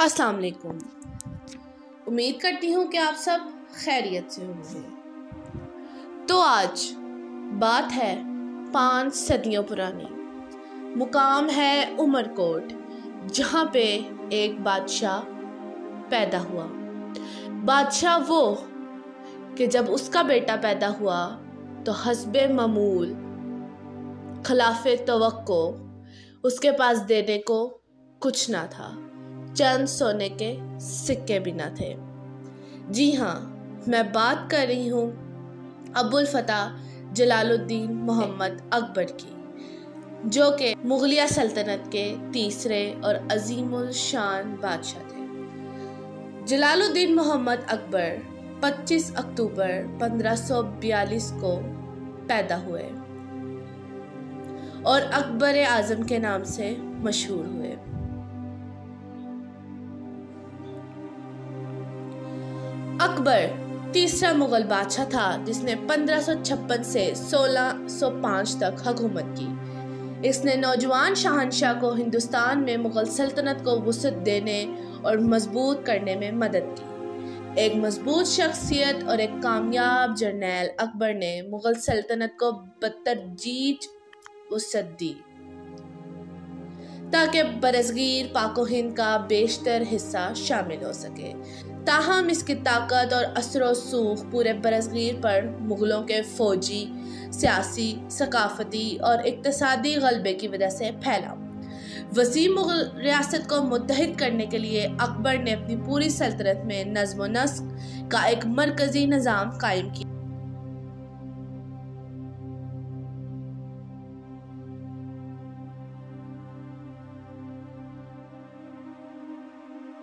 अस्सलाम वालेकुम। उम्मीद करती हूँ कि आप सब खैरियत से होंगे। तो आज बात है 5 सदियों पुरानी। मुकाम है उमरकोट, जहाँ पे एक बादशाह पैदा हुआ। बादशाह वो कि जब उसका बेटा पैदा हुआ तो हस्बे मामूल खिलाफे तवक्को उसके पास देने को कुछ ना था, चंद सोने के सिक्के भी ना थे। जी हाँ, मैं बात कर रही हूँ अबुल फतह जलालुद्दीन मोहम्मद अकबर की, जो कि मुगलिया सल्तनत के तीसरे और अजीमुल शान बादशाह थे। जलालुद्दीन मोहम्मद अकबर 25 अक्टूबर 1542 को पैदा हुए और अकबर आजम के नाम से मशहूर हुए। अकबर तीसरा मुगल बादशाह था जिसने 1556 से 1605 तक हुकूमत की। इसने नौजवान शहंशाह को हिंदुस्तान में मुगल सल्तनत को वुसअत देने और मजबूत करने में मदद की। एक मजबूत शख्सियत और एक कामयाब जर्नैल, अकबर ने मुगल सल्तनत को बतदरीज वुसअत दी ताकि बरसगीर पाको हिंद का बेशतर हिस्सा शामिल हो सके। ताहम इसकी ताकत और असर सूख पूरे बरसगीर पर मुगलों के फौजी, सियासी, सकाफती और इक्तसादी गलबे की वजह से फैला। वसी मुगल रियासत को मुत्तहिद करने के लिए अकबर ने अपनी पूरी सल्तनत में नज़्म व नस्क का एक मरकजी निज़ाम कायम किया।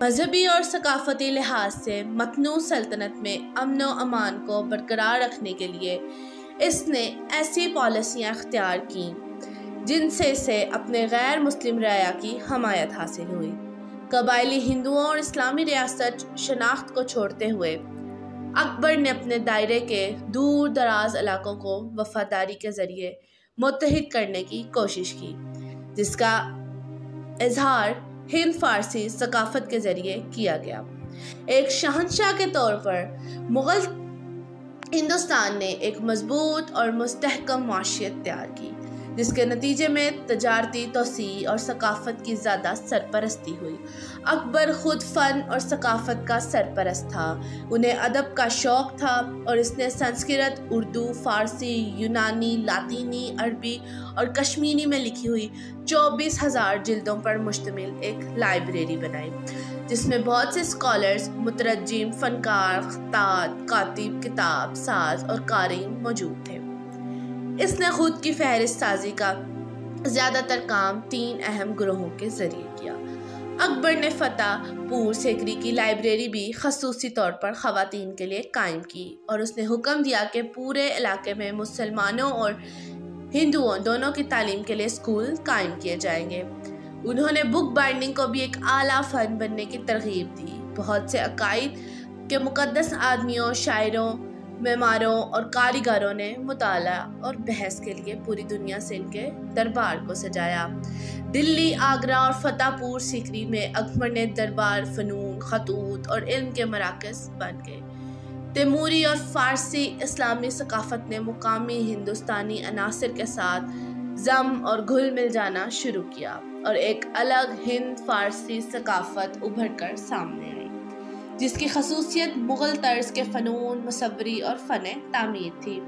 मजहबी और सकाफती लिहाज से मतनू सल्तनत में अमन व अमान को बरकरार रखने के लिए इसने ऐसी पॉलिसियाँ अख्तियार की जिनसे इसे अपने गैर मुस्लिम रया की हमायत हासिल हुई। कबायली हिंदुओं और इस्लामी रियासत शनाख्त को छोड़ते हुए अकबर ने अपने दायरे के दूर दराज इलाकों को वफादारी के ज़रिए मुत्तहिद करने की कोशिश की, जिसका इजहार हिंद फारसी सकाफत के ज़रिए किया गया। एक शहंशाह के तौर पर मुगल हिंदुस्तान ने एक मजबूत और मुस्तहकम माशियत तैयार की, जिसके नतीजे में तजारती तोसी और सकाफत की ज़्यादा सरपरस्ती हुई। अकबर खुद फ़न और सकाफत का सरपरस्त था। उन्हें अदब का शौक़ था और इसने संस्कृत, उर्दू, फ़ारसी, यूनानी, लातीनी, अरबी और कश्मीरी में लिखी हुई 24,000 जिल्दों पर मुश्तमिल एक लाइब्रेरी बनाई, जिसमें बहुत से स्कॉलर्स, मुतरज्जिम, फ़नकार, खत्तात, कातिब, किताब साज और कारीन मौजूद थे। इसने खुद की फहरिस्त साजी का ज़्यादातर काम 3 अहम ग्रोहों के ज़रिए किया। अकबर ने फतेहपुर सीकरी की लाइब्रेरी भी खसूसी तौर पर ख़वातीन के लिए कायम की और उसने हुक्म दिया कि पूरे इलाके में मुसलमानों और हिंदुओं दोनों की तालीम के लिए स्कूल कायम किए जाएंगे। उन्होंने बुक बाइंडिंग को भी एक आला फ़न बनने की तरगीब दी। बहुत से अकायद के मुक़द्दस आदमियों, शायरों, मेमारों और कारीगरों ने मुताला और बहस के लिए पूरी दुनिया से इनके दरबार को सजाया। दिल्ली, आगरा और फतेहपुर सीकरी में अकबर ने दरबार, फ़नून, खतूत और इल्म के मराकज़ बन गए। तैमूरी और फ़ारसी इस्लामी सकाफ़त ने मुकामी हिंदुस्तानी अनासर के साथ जम और घुल मिल जाना शुरू किया और एक अलग हिंद फ़ारसी सकाफ़त उभर कर सामने आई, जिसकी खसूसियत मुग़ल तर्ज के फ़नून, मुसव्वरी और फ़न तामीर थी।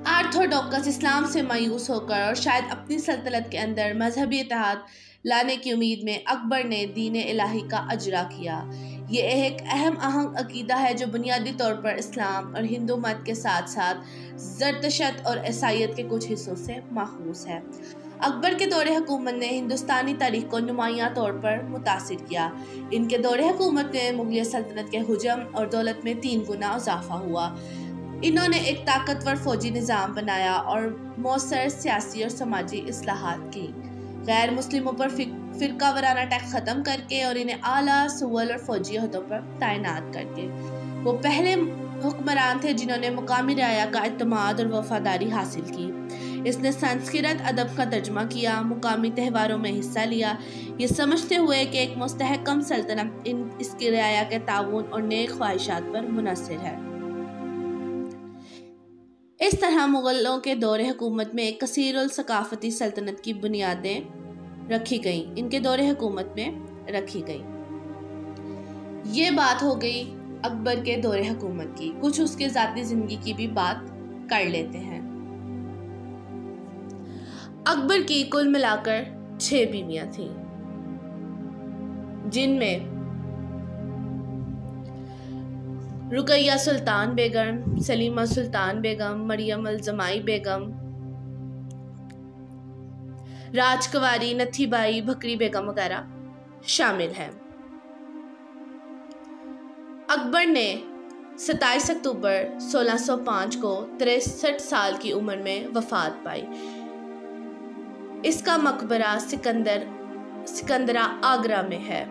आर्थोडॉक्स इस्लाम से मायूस होकर और शायद अपनी सल्तनत के अंदर मजहबी इत्तेहाद लाने की उम्मीद में अकबर ने दीन इलाही का अजरा किया। ये एक अहम अकीदा है जो बुनियादी तौर पर इस्लाम और हिंदू मत के साथ साथ ज़रतशत और ईसाईयत के कुछ हिस्सों से माखूज़ है। अकबर के दौरे हुकूमत ने हिंदुस्तानी तारीख को नुमायां तौर पर मुतासिर किया। इनके दौरे हुकूमत में मुगलिया सल्तनत के हुजम और दौलत में 3 गुना इजाफा हुआ। इन्होंने एक ताकतवर फौजी निज़ाम बनाया और मौसर सियासी और समाजी इस्लाहात की। गैर मुस्लिमों पर फ़िरका वाराना टैक्स ख़त्म करके और इन्हें आला सुवल और फौजी अहदों पर तैनात करके वो पहले हुक्मरान थे जिन्होंने मुकामी रया का इत्मीनान और वफादारी हासिल की। اس نے سنسکرت ادب کا ترجمہ کیا، مقامی تہواروں میں حصہ لیا، یہ سمجھتے ہوئے کہ ایک مستحکم سلطنت اس کی رعایا کے تعاون اور نیک خواہشات پر منحصر ہے۔ اس طرح مغلوں کے دور حکومت میں ایک کثیر الثقافتی سلطنت کی بنیادیں رکھی گئیں۔ یہ بات ہو گئی اکبر کے دور حکومت کی۔ کچھ اس کے ذاتی زندگی کی بھی بات کر لیتے ہیں۔ اکبر کی کل ملا کر 6 بیویاں تھیں، جن میں رقیہ سلطان بیگم، سلیمہ سلطان بیگم، مریم الزمائی بیگم، راج کنواری نتھی بائی، بھکری بیگم وغیرہ شامل ہیں۔ اکبر نے 27 اکتوبر 1605 کو 63 سال کی عمر میں وفات پائی۔ اس کا مقبرہ سکندرہ آگرہ میں ہے۔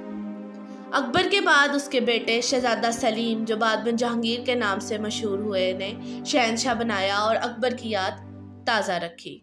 اکبر کے بعد اس کے بیٹے شہزادہ سلیم، جو بعد میں جہانگیر کے نام سے مشہور ہوئے، نے شہنشاہ بنایا اور اکبر کی یاد تازہ رکھی۔